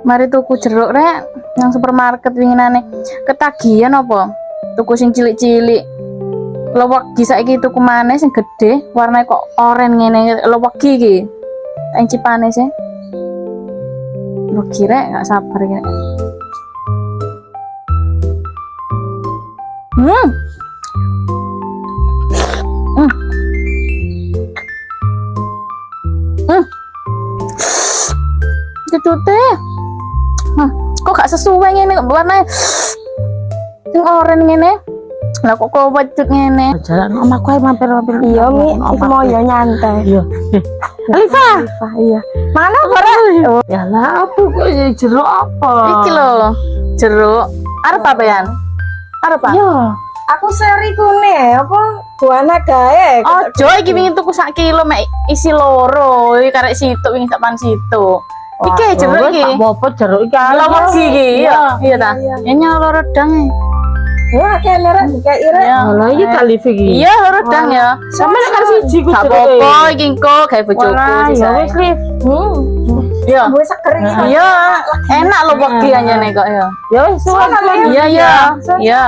Mari tuku jeruk rek nang supermarket winginane. Ketagihan apa? Tuku sing cilik-cilik. Lewegi saiki tuku maneh sing gedhe, warnane kok oren ngene. Lewegi iki. Tak cipane sih. Lewegi rek gak sabar iki. Cute. Kok gak sesuai ngene kok warnane sing oren ngene. Lah kok wecut ngene. Jalan omaku ae mampir-mampir. Iya, Mi, iku mau yo nyantai. Iya. Alifa, iya. Mana ora? Ya lah apa kok jeruk apa? Iki lho, jeruk. Arep apa yan? Arep apa? Iya. Aku seri kune apa? Buana gae. Ojo iki wingi tuku sak kilo mek isi loro. Iki karek situk wingi sak pan situk. Iki jeruk iki. Tak apa jeruk iki. Lewegi iki. Iya ta. Ya nyolo redang. Wah, kamera kayak ira. Lah iki kali iki. Iya, redang ya. Sampe nek kan siji ku Gak jeruk. apa-apa iki engko gawe bojoku Ya sisa. wis, Liv. Iya. Gue seger iki. Iya, enak lho wegi anyane kok ya. Ya wis, Iya, iya. Iya.